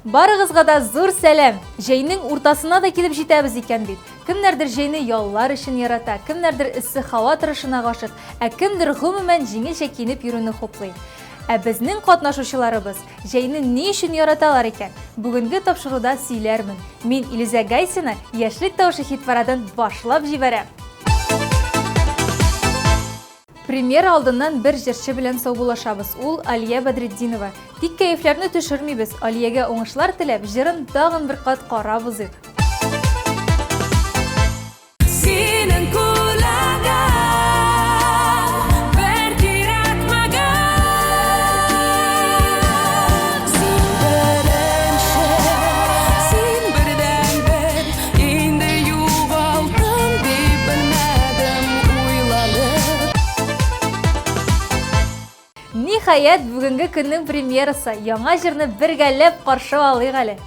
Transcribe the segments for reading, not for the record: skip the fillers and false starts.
Барыгызга да зур сәлем. Җәйнең уртасына да килеп җитәбез икән бит. Кемнәрдер җәйне яллар өчен ярата, кемнәрдер эссе һава торышына гашык, ә кемдер гомумән җиңелчә киенеп йөрүне хуплый. Ә безнең катнашучыларыбыз җәйне ни өчен яраталар икән? Бүгенге тапшыруда сөйләрмен. Мин Илиза Гайсина яшьлек тавышы хит-парадын башлап җибәрәм. Премьер алдыннан бер җырчы белән саубуллашабыз. Ул Алия Бадретдинова. Тик кәефләрне төшермибез. Алиягә уңышлар теләп, җырын тагын бер кат карап узыйк. Ниһаять, бүгенге көннең премьерасы. Яңа җырны бергәләп каршы алыйк әле.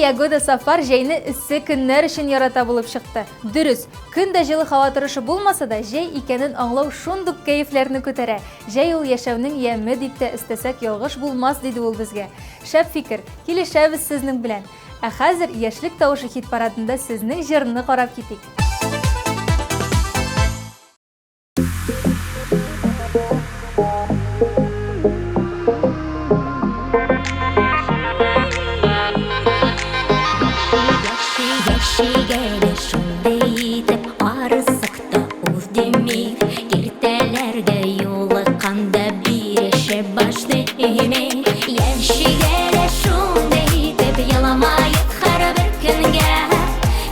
Ягода Сафар җәйне эссе көннәр өчен ярата булып чыкты. Дөрес, көн дә җылы һава торышы булмаса да, җәй икәнен аңлау шундук кәефләрне күтәрә. Җәй ул яшәүнең яме дип тә истәсәк ялгыш булмас диде ул безгә. Шәп фикер, килешәбез сезнең белән. Ә хәзер яшьлек тавышы хит-парадында сезнең җырны карап китик. демек Ертелерге юлы қанда биреші башты емек Яшігелі шундей деп яламайық қара бір күнге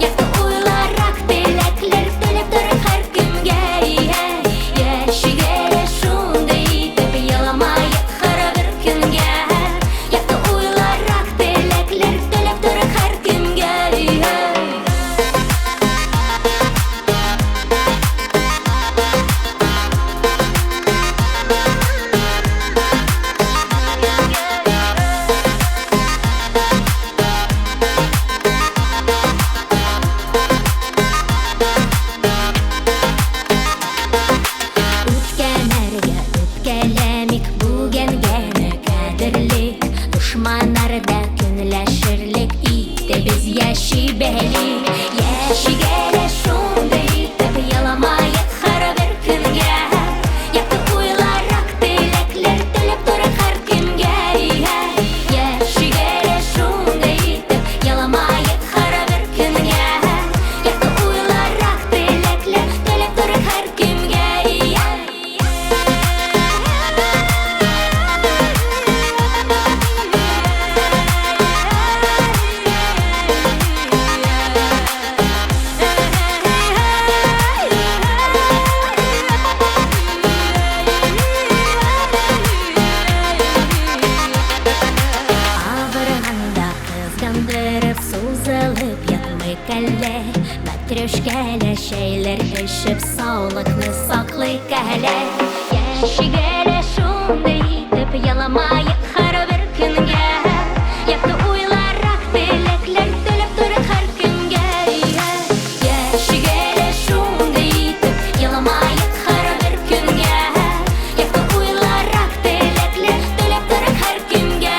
Яқты ойларақ тілеклер төлеп тұр қар кімге Яшігелі шундей деп яламайық қара бір күнге Яқты ойларақ тілеклер төлеп тұр қар кімге Үткәнәргә үткәләмик бүгенгәне кадерлек Душманнарда көнләшерлек итте без яши бәлик Яшигәле шундый итеп яламайық қара бір күнге Яқты уйларақ тілеклер төлеп тұр һәр кемгә Яшигәле шундый итеп яламайық қара бір күнге Яқты уйларақ тілеклер төлеп тұр һәр кемгә Авырғанда қызғандырып сузылып ятмык әлі Мәтрөшкәлі шәйлер ішіп саулықны сақлык әлі Яшигәлі шундый итеп яламайық қара бір күнге Яқты уйларақ тілеклер төлеп тұр һәр кемгә Яшигәлі шундый итеп яламайық қара бір күнге Яқты уйларақ тілеклер төлеп тұр һәр кемгә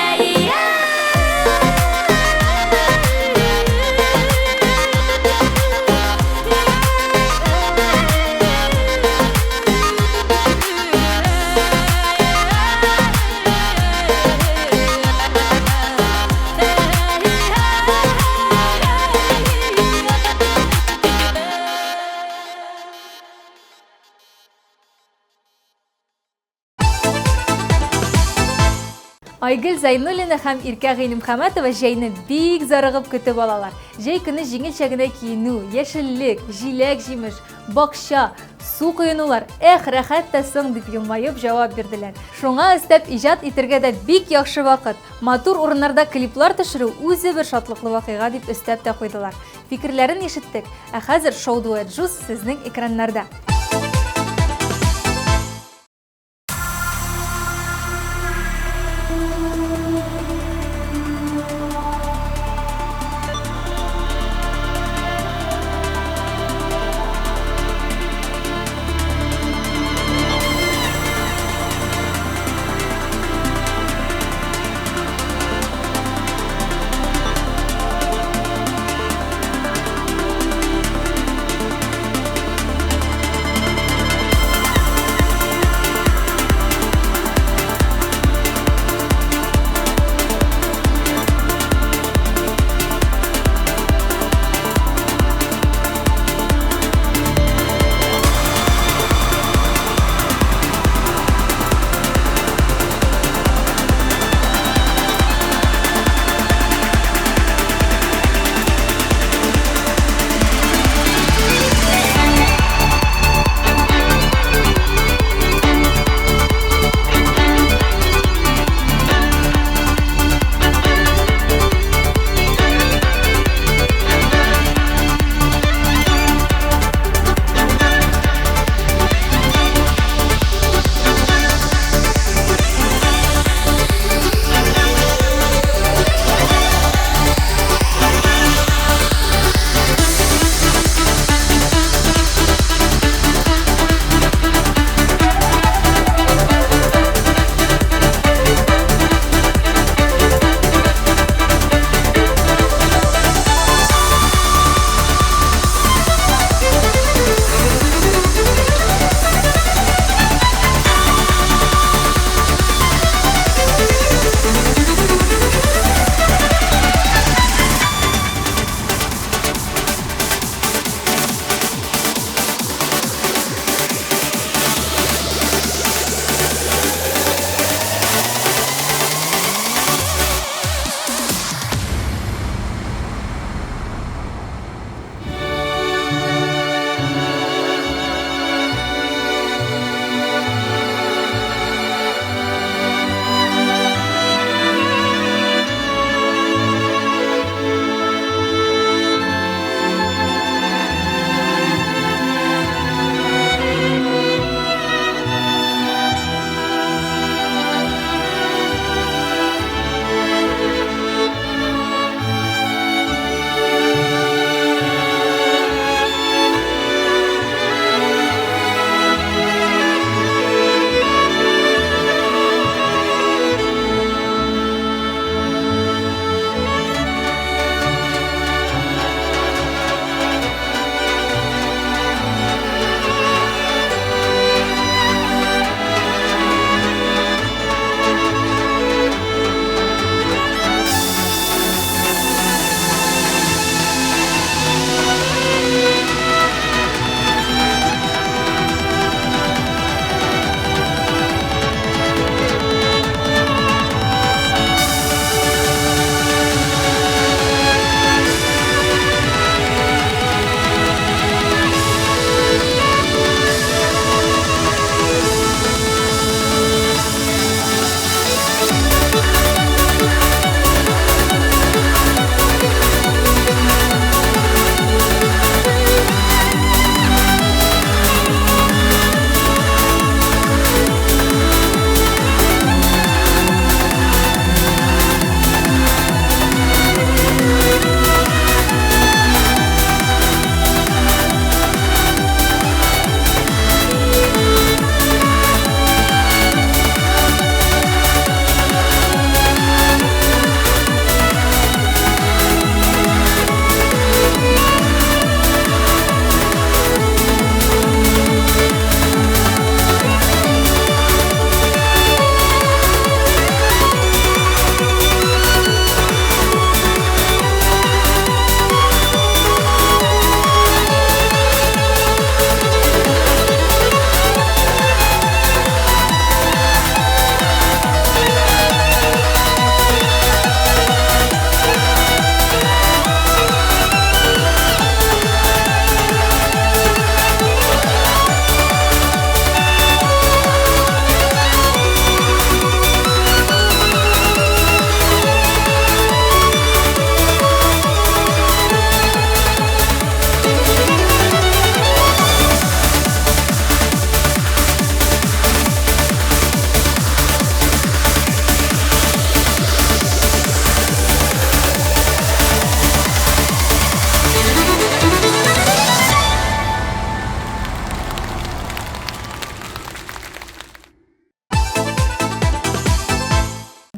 Айгөл Зайнуллина һәм Иркә Гыйлемхәмәтова җәйне бик зарыгып көтеп алалар. Җәй көне җиңелчә генә киенү, яшеллек, җиләк-җимеш, бакча, су коенулар, рәхәт тә соң дип елмаеп җавап бирделәр. Шуңа өстәп иҗат итәргә дә бик яхшы вакыт. Матур урыннарда клиплар төшерү үзе бер шатлыклы вакыйга дип өстәп тә куйдылар. Фикерләрен ишеттек. Ә хәзер шоу-дуэт Джуз сезнең экраннарда.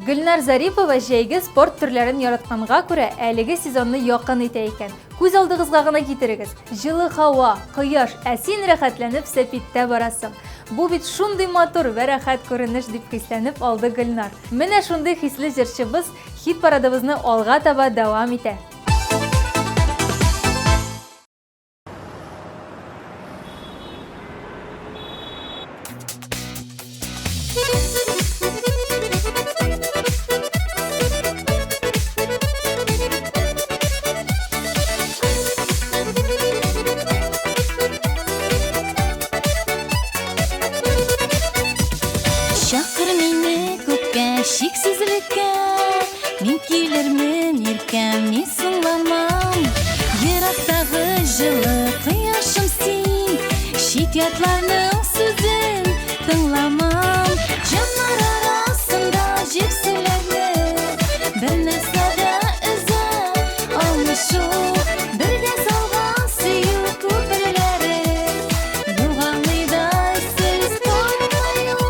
Гөлнар Зарипова җәйге спорт төрләрен яратканга күрә, әлеге сезонны якын итә икән. Күз алдыгызга гына китерегез. Җылы һава, кояш, ә син рәхәтләнеп сәпиттә барасың. Бу бит шундый матур вә рәхәт күренеш дип хисләнеп алды Гөлнар. Менә шундый хисле җырчыбыз хит парадыбызны алга таба дәвам итә. Шақыр мені көкке, шексізлікке, мен келермін еркем, мен сұңламам. Ерақтағы жылы қияшым сен, шикетларның сөзін тыңламам. Жанар арасында жепсілерді, бір нәрсәді үзі алмышу, бірге салған сүйу көпірлері, юғалыйдай сіз қоймаю.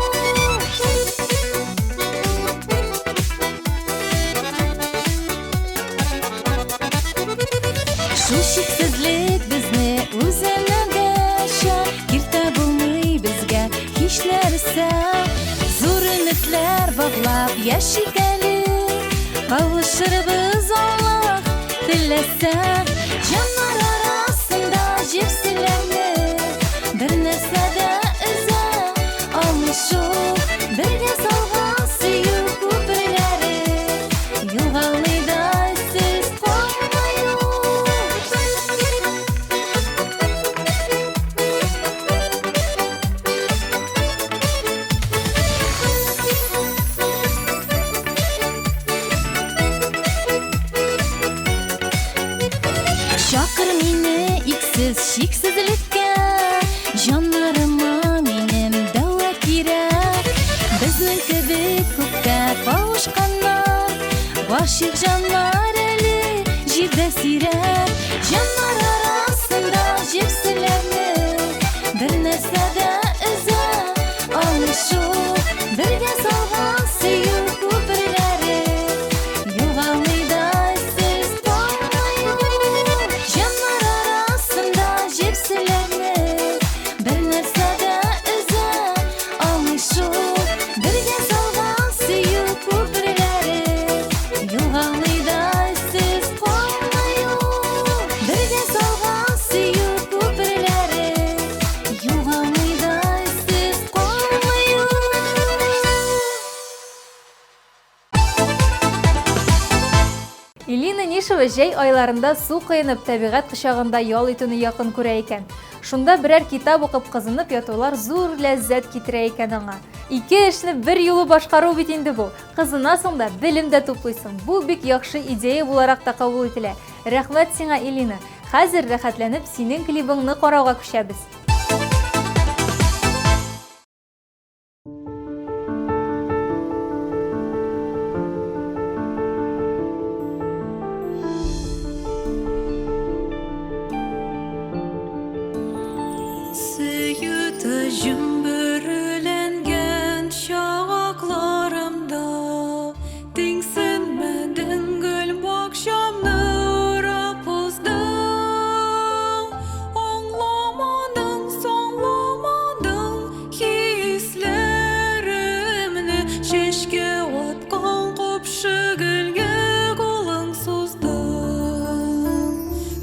Шу шексізлік бізні өзімігіше, керті болмай бізге хиш нәрсе. Зор үмітлер бағлап яшикәлі, қауышырбыз Аллах тілесе. Жанар арасында жепсілерді, бір нәрсәді үзі алмышу, бірге салған сүйу көпірлері, юғалыйдай сіз қоймаю. Шақыр мені иксіз шексізлікке, жанарыма менің дәуа керек. Біздің кебек көкке қауышқандар, ғашық жанар әлі жерде сирек. Жанар арасында жепсілерді, бір нәрсәді үзі алмышу, бірге салған сүйу көпірлері, юғалыйдай сіз қоймаю. Жанар арасында жепсілерді, бір нәрсәді үзі алмышу, бірге салған сүйу көпірлері, юғалыйдай сіз қоймаю. Бірге салған сүйу көпірлері, юғалыйдай сіз қоймаю. Илина Нишева җәй айларында су кыйнып табигать кочагында ял итүне якын күрә икән. Шунда берәр китап укып кызынып ятулар зур ләззәт китерә икән аңа. Ике эшне бер юлы башкару бит инде бу. Кызынасың да белем дә туплыйсың. Бу бик яхшы идея буларак та кабул ителә. Рәхмәт сиңа, Илина. Хәзер рәхәтләнеп синең клибыңны карауга күчәбез. Сөйіті жүмбіріленген шағақларымда, теңсінмәдің гүл бақшамны ұрап бұздың. Аңламадың, саңламадың хислерімні, шешке отқан қопшы гүлге қолың создың.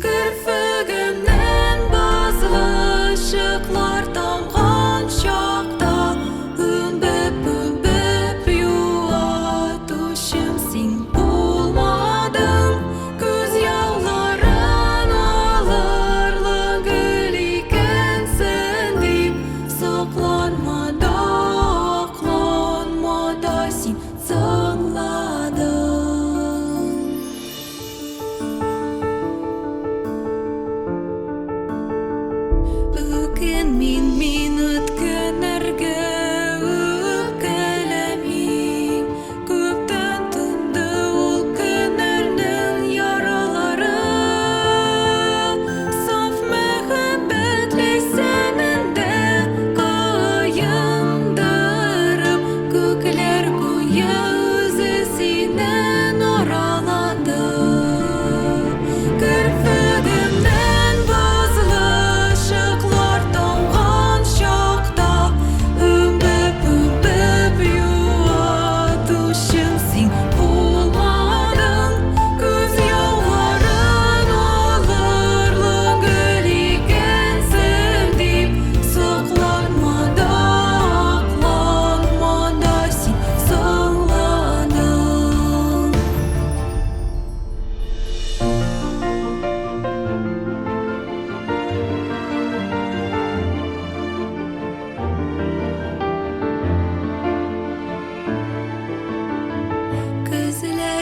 Кірпігімнен базлы ışıklar tamğan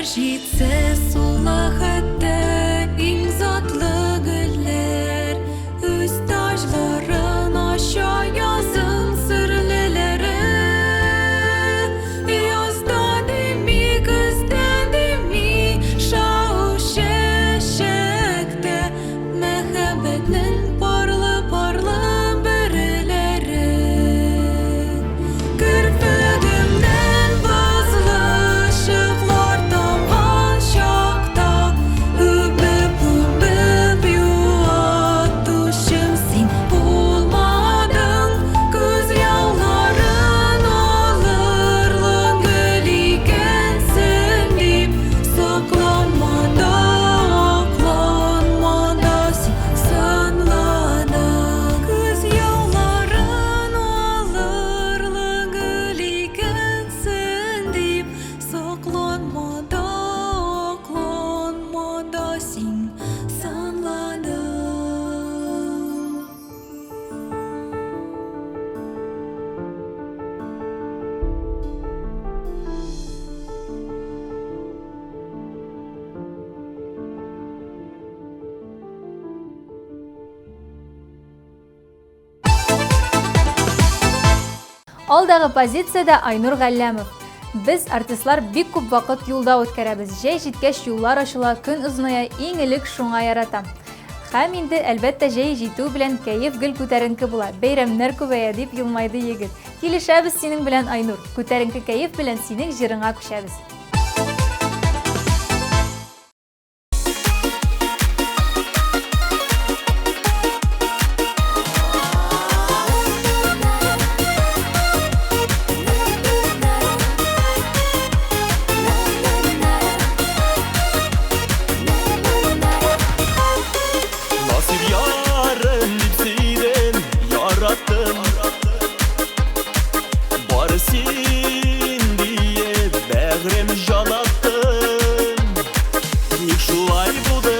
Житсе сулахатта иң затлы гөлләр, үз таҗларын аша язын серлеләре. Язда дими, көздә дими, шау чәчәктә мәхәббәтнең парлы-парлы бөреләре. Керфегемнән базлы ышыклар тамган чакта, үбеп юатучым син булмадың. Күз ялларын алырлык гөл икәнсең дип, сакланма да, акланма да син санладың. Күз ялларын алырлык гөл икәнсең дип, сакланма да, акланма да син санладың. Алдагы позициядә Айнур Галләмов. Без артистлар бик күп вакыт юлда үткәрәбез. Җәй җиткәч юллар ачыла, көн озыная, иң элек шуңа яратам. Һәм инде әлбәттә җәй җитү белән кәеф гел күтәренке була. Бәйрәмнәр күбәя дип елмайды егет. Килешәбез синең белән, Айнур. Күтәренке кәеф белән синең җырыңа күчәбез. Nasip yarın dipsiden yarattım, barısın diye bəğrem can attım. Ник şulay buldu,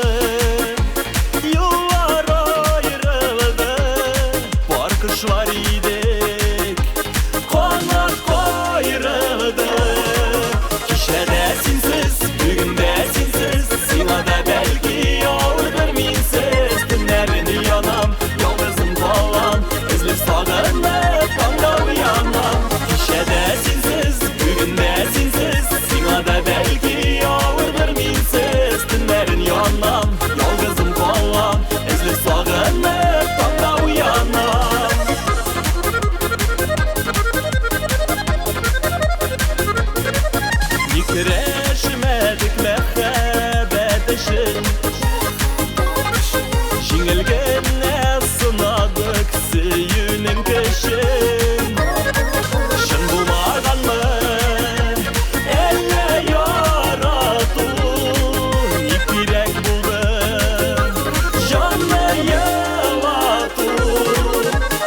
yollar ayrıldı, var kışlar idik, kanat koyruldu. Kişede sinsiz, bugün de sinsiz, silada belki yoldur minsiz. Günlerini yanam, yalnızım falan, izlip sağınıp kanda uyanam. Kişede sinsiz, bugün de sinsiz, silada belki yoldur minsiz. Günlerini yanam, yalnızım falan, izlip sağınıp kanda uyanam. Yikreşmedik mehabbet için, Жиңелгенне sınadık сөюнең көчен. Шын булмаганмы, әллә ярату ник кирәк булды? Җанны елату.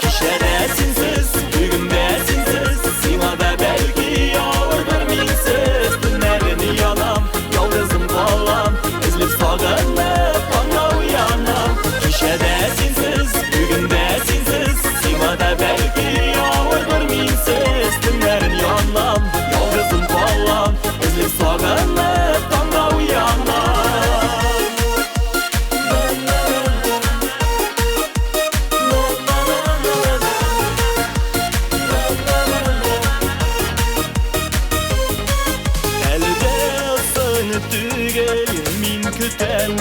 Кичәдә синсез, бүген дә синсез, сиңа да бәлки авырдыр минсез. Төннәрен янам, ялгызым калам, эзләп сагынып аңа уянам. Kişede sinsiz, bugün de sinsiz, sima da belki yağırdır minsiz. Günlerin yanam, yalgızım kallam, izlip sağınıp tanga uyanam. Elde seni tügel min küten,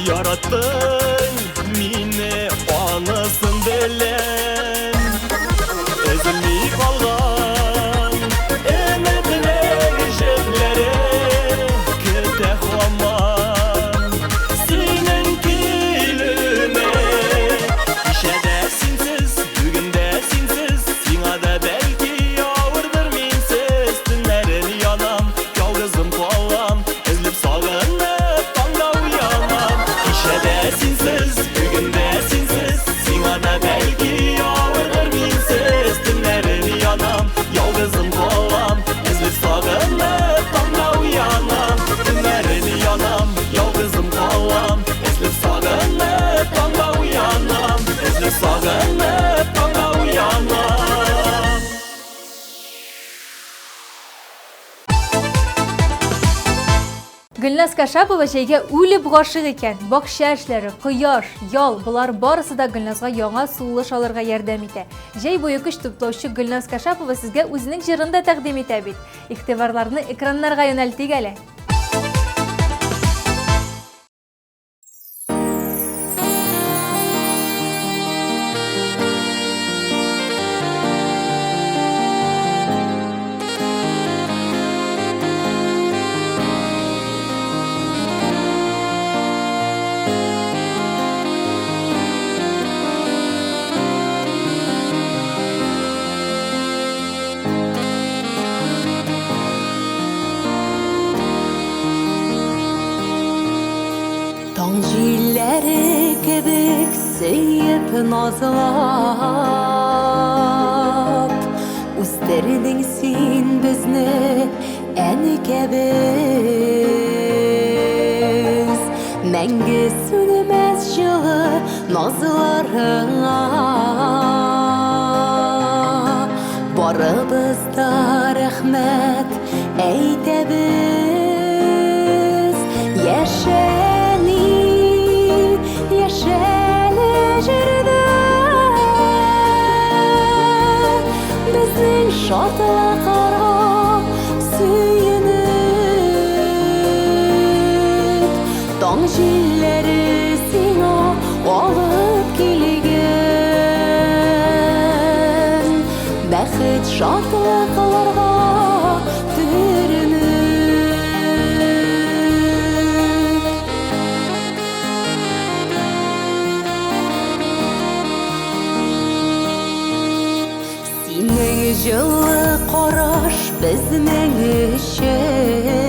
yarattın mini anasın bilen. Ezilmi kalgan emedler jetlere, köte haman senin kilüne. Kişede sinsiz, bugün de sinsiz, sina da belki yağırdır minsiz. Tünlerin yanam, yalgızım kallam, ezilip sağınıp tanga uyanam. Kişede sinsiz, Гөлназ Кашапова җәйгә үлеп гашык икән. Бакча эшләре, кояш, ял, булар барысы да Гөлназга яңа сулыш алырга ярдәм итә. Җәй буе көч туплаучы Гөлназ Кашапова сезгә үзенең җырын да тәкъдим итә бит. Игътибарларны экраннарга юнәлтик әле. Таң җилләре кебек сөеп назлап, үстердең син безне әнекәбез. Мәңге сүнмәс җылы назларыңа, барыбыз да рәхмәт әйтәбез. Яшәле җирдә безнең шатлыкларга сөенеп, таң җилләре сиңа алып килгән, бәхет шатлыкларга җылы караш безнең өчен,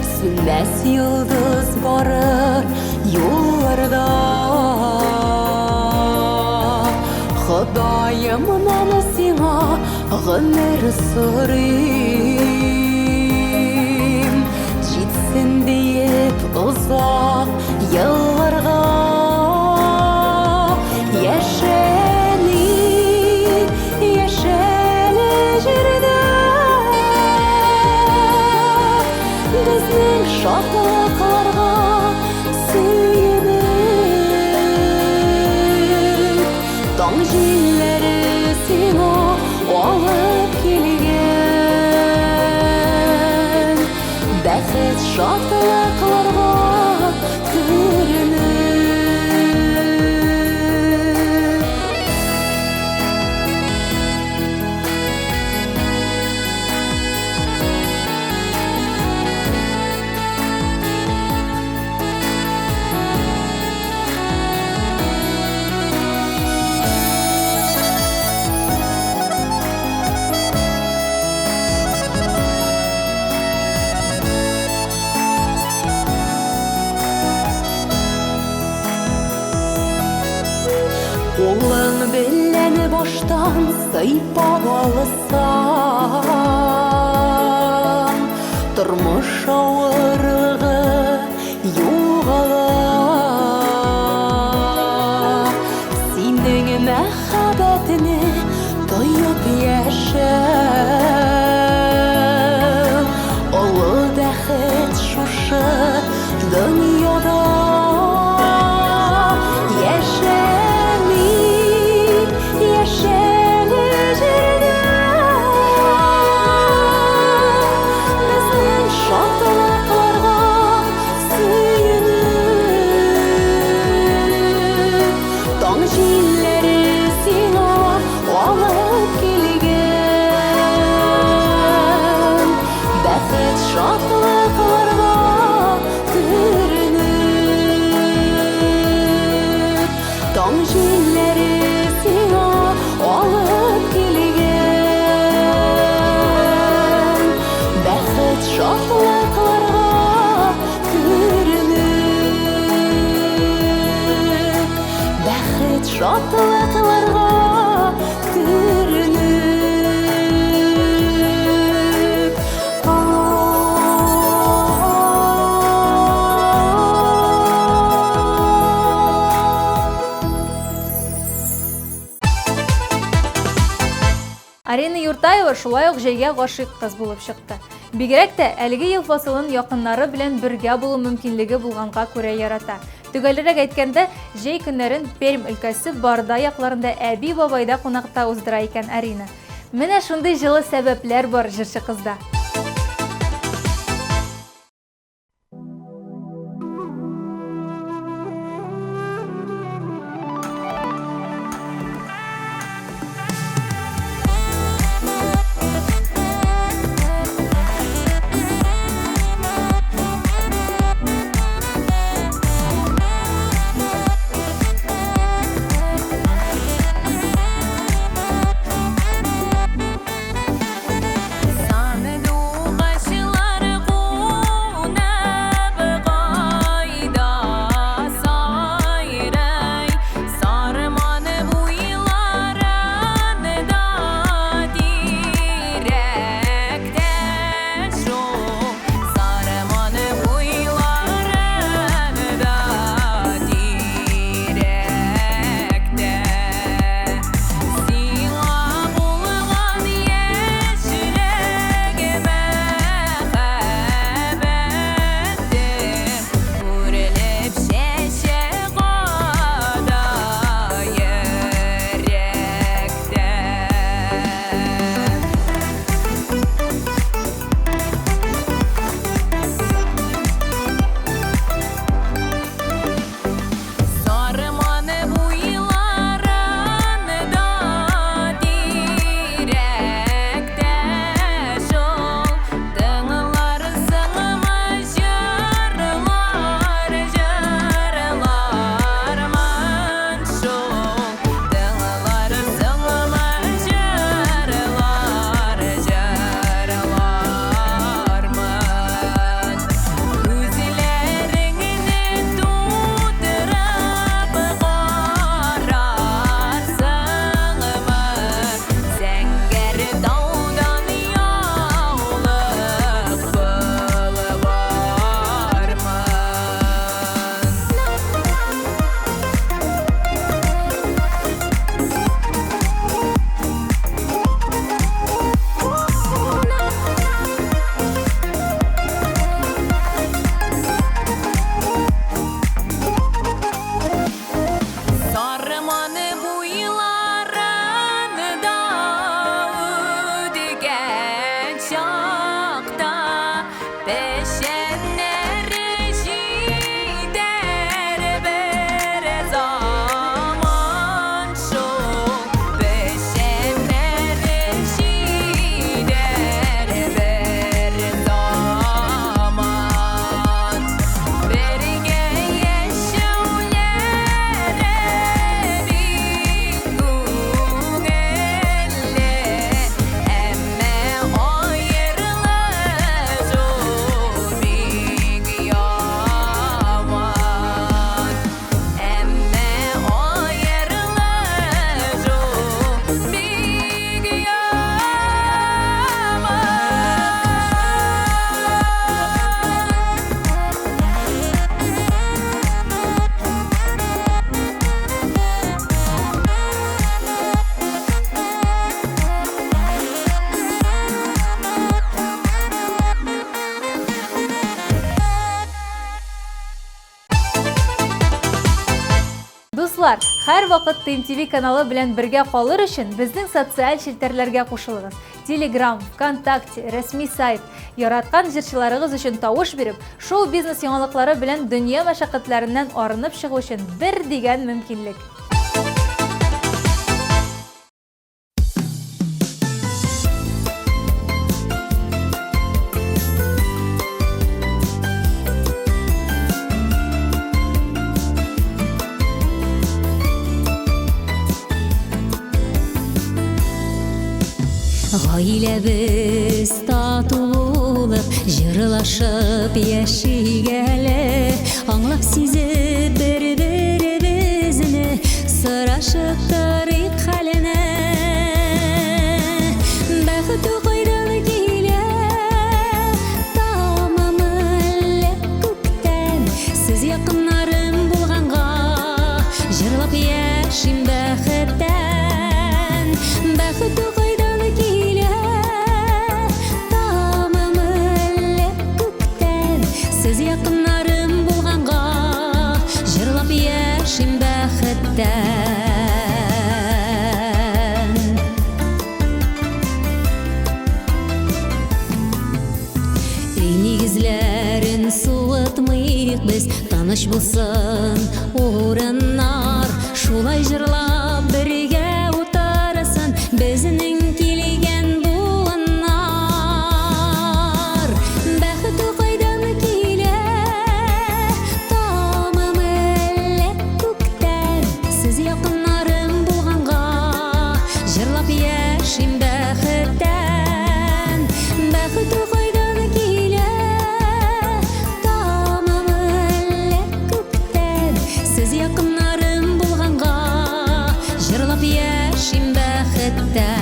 сүнмәс йолдыз барыр юлларда. Ходаемнан сиңа гомер сорыйм, җитсен диеп озак елларга. Шатлыкларга сөенеп, таң җилләре сиңа алып килгән, бәхет шатлыкларга күренеп. Улың белән баштан сыйпап алсаң, тормыш авырлыгы югала. Синең мәхәббәтне тоеп яшәү, олы бәхет шушы дөньяда. Таң җилләре сиңа алып килгән, бәхет шатлыкларга күренеп, бәхет шатлыкларга күренеп. Арина Юртаева шулай ук җәйгә гашыйк кыз булып чыкты. Бигрәк тә әлеге ел фасылын якыннары белән бергә булу мөмкинлеге булганга күрә ярата. Төгәлрәк әйткәндә, җәй көннәрен Пермь өлкәсе Барда якларында әби-бабайда кунакта уздыра икән Арина. Менә шундый җылы сәбәпләр бар җырчы кызда. Дуслар, һәр вакыт ТМТV каналы белән бергә калыр өчен безнең социаль челтәрләргә кушылыгыз. Telegram, ВКонтакте, рәсми сайт. Яраткан җырчыларыгыз өчен тавыш биреп, шоу-бизнес яңалыклары белән дөнья мәшәкатьләреннән арынып чыгу өчен бер дигән мөмкинлек. Гаиләбез татулык, җырлашып яшигәле, аңлап сизеп бер-беребезне, сорашып торыйк хәленә. Бәхет кайдан килә, тамамы әллә күктән, сез якыннарым булганга, җырлап яшим бәхеттән. Бәхет кайдан килә, тамамы тыныч булсын урыннар, шулай жырлап бергә утырсын безнең килгән буыннар. Бәхет кайдан килә, тамам әллә күктән, сез якыннарым булганга, җырлап яшим бәхеттән. Бәхет кайдан килә, тамам әллә күктән, сез якыннарым булганга, җырлап яшим бәхеттән.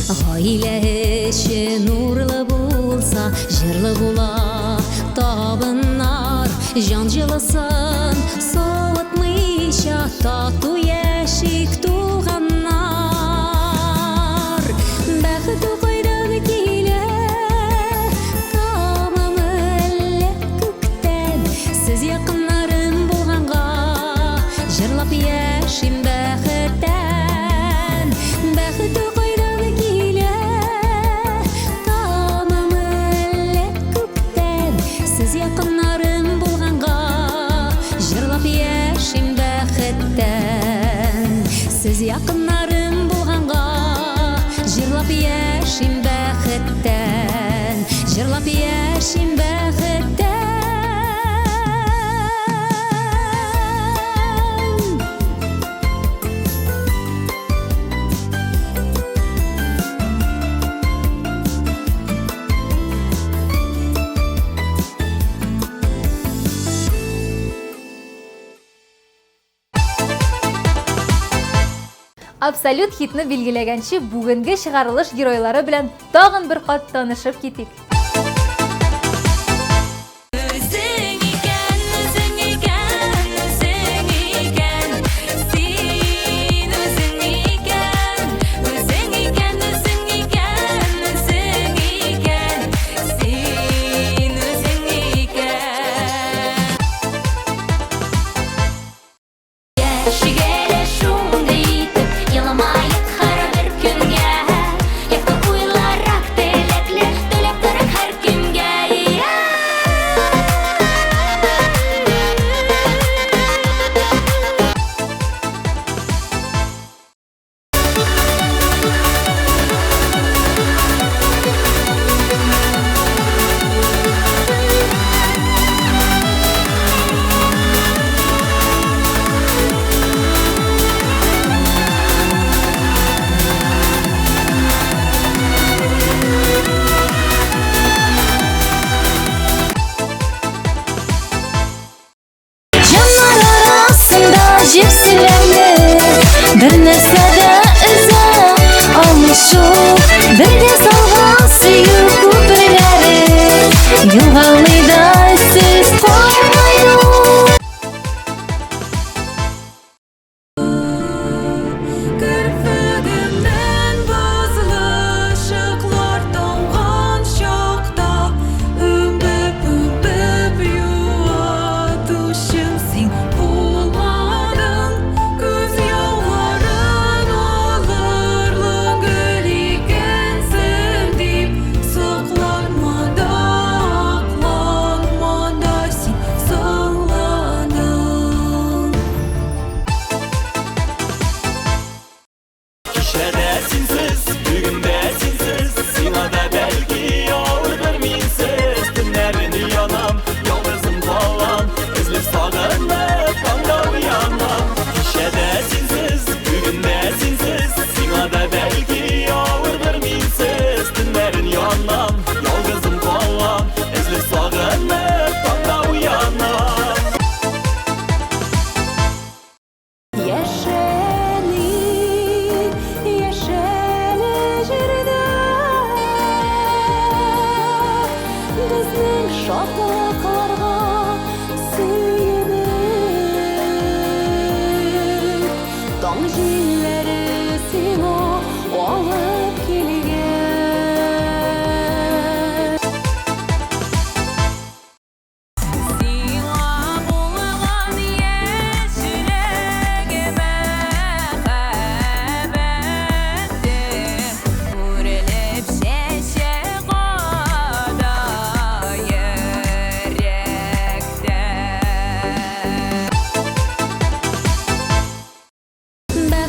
Гаилә эше нурлы булса, җырлы була табыннар, җан җылысын савытмыйча тату яшик туганнар. Бәхет кайдан килә, тамам әллә күктән, сез якыннарым булганга, җырлап яшим бәхеттән. Бәхет кайдан килә, тамам әллә күктән, сез якыннарым булганга, җырлап яшим бәхеттән. Сез якыннарым булганга, җырлап яшим бәхеттән. Җырлап яшим бәхеттән. Абсолют хитны билгеләгәнче бүгенге чыгарылыш геройлары белән тагын бер кат танышып китик. Үзең икән, үзең икән, үзең икән, син үзең икән, үзең икән, үзең икән, үзең икән, син үзең икән. Яшигә шундый итеп, еламаеп һәр көнгә, якты уйларак теләкле, теләп торып һәр көнгә. Җаннар арасында җепселәнеп, бер нәрсә дә өзә алмышу, бергә салган сөю күперләре, елгалый да сез калмайды. Керфегемнән бозлы шыклар тамган чакта, үбеп юатучым син булмадың. Күз яуларын алырлык гөл икәнсең дип, сокланма да, акланма да син соңладың. Кичәдә синсез, бүгендә синсез, сиңа да бәлки авырдыр минсез. Төннәрен янам, ялгызым калам, эзләп сагынып таңда уянам. Кичәдә синсез, бүгендә синсез, сиңа да бәлки авырдыр минсез. Төннәрен янам, ялгызым калам, эзләп сагынып таңда уянам. Яшәли, яшәли җирдә, безнең шатлыкларга сөенеп, таң җилләре сиңа алып килгән. Сиңа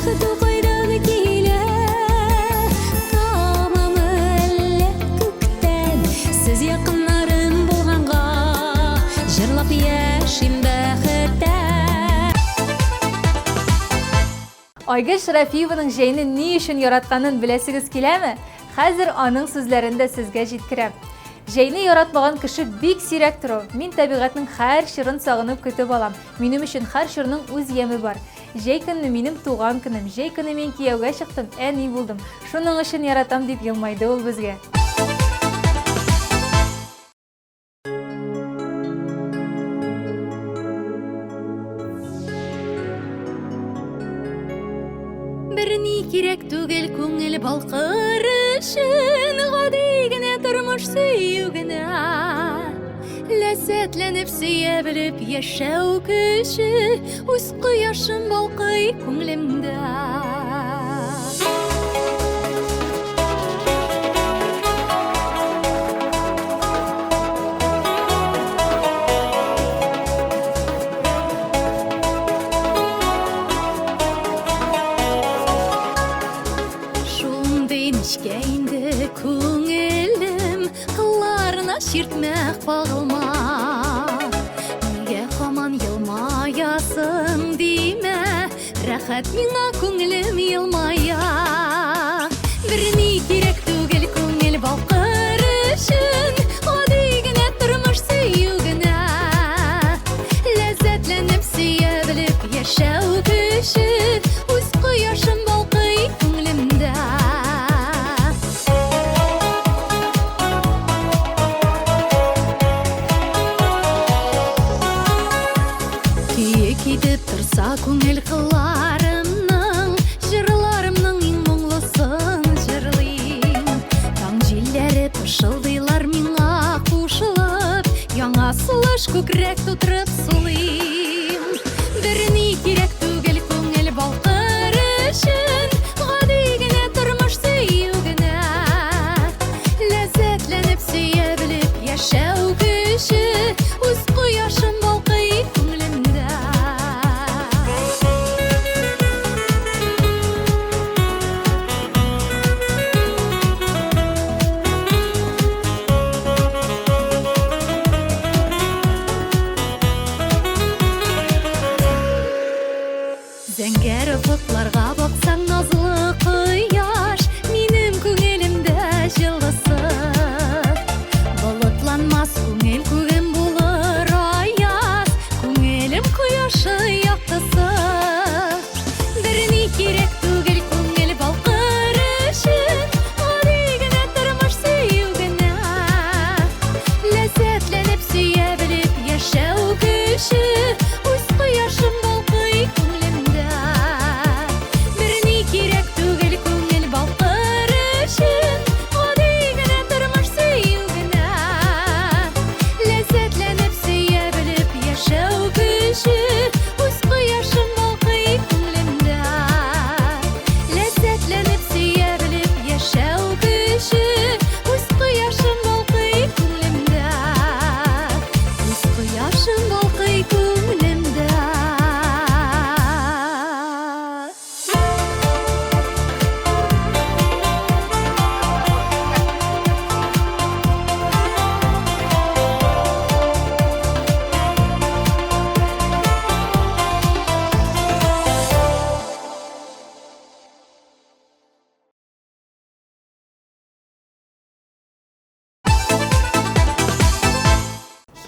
Көту қойдан келе Тамамы әлі көктен Сіз яқынларым болғанға Жырлап яшим бәхеттен Айгүл Шарафиеваның жайны не үшін яратқанын білесігіз келеме? Хәзір аның сүзләрендә сезгә җиткерәм. Жайны яратмаган кеше бик сирәк тору. Мин табигатьнең һәр чирын сагынып көтеп алам. Минем өчен һәр чирның үз яме бар. Җәй көнне минем туган көнем, җәй көнне мин кияүгә чыктым, әни булдым. Шуның өчен яратам дип елмайды ул безгә. Берни кирәк түгел күңел балкыр өчен гади генә тормыш сөю генә ләззәтләнеп сөя белеп яшәү көче үз кояшым балкый күңелемдә Күңелем кылларына ширтмәк багылма Нигә һаман елмаясың димә Рәхәт миңа күңелем елмая Берни кирәк түгел күңел балкыр өчен Гади генә тормыш сөю генә Ләззәтләнеп сөя белеп яшәү көче Үз кояшым балкый күңелемдә Китеп торса күңел кылларымның Җырларымның иң моңлысын җырлыйм Таң җилләре пышылдыйлар миңа кушылып Яңа сулыш күкрәк тутырып сулыйм Берни кирәк түгел күңел балкыр өчен Гади генә тормыш сөю генә Ләззәтләнеп сөя белеп яшәү көче Үз кояшым балкый күңелемдә Зәңгәр офыкларга баксаң назлы кояш Минем күңелемдә җылысы Болытланмас күңел күгем булыр аяз Күңелем кояшы яктысы Берни кирәк түгел күңел балкыр өчен Гади генә тормыш сөю генә Ләззәтләнеп сөя белеп яшәү көче Үз кояшым балкый күңелемдә Берни кирәк түгел күңел балкыр өчен Гади генә тормыш сөю генә Ләззәтләнеп сөя белеп яшәү көче Үз кояшым балкый күңелемдә Ләззәтләнеп сөя белеп яшәү көче Үз кояшым балкый күңелемдә Үз кояшым балкый күңелемдә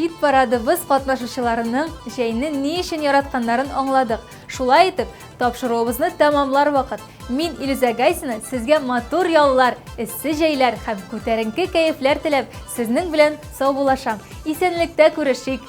Хит парадыбыз катнашучыларының җәйне ни өчен яратканнарын аңладык. Шулай итеп, тапшыруыбызны тәмамлар вакыт. Мин Илүзә Гайсина сезгә матур яллар, эссе җәйләр һәм күтәренке кәефләр теләп, сезнең белән сау булашам. Исәнлектә күрешик.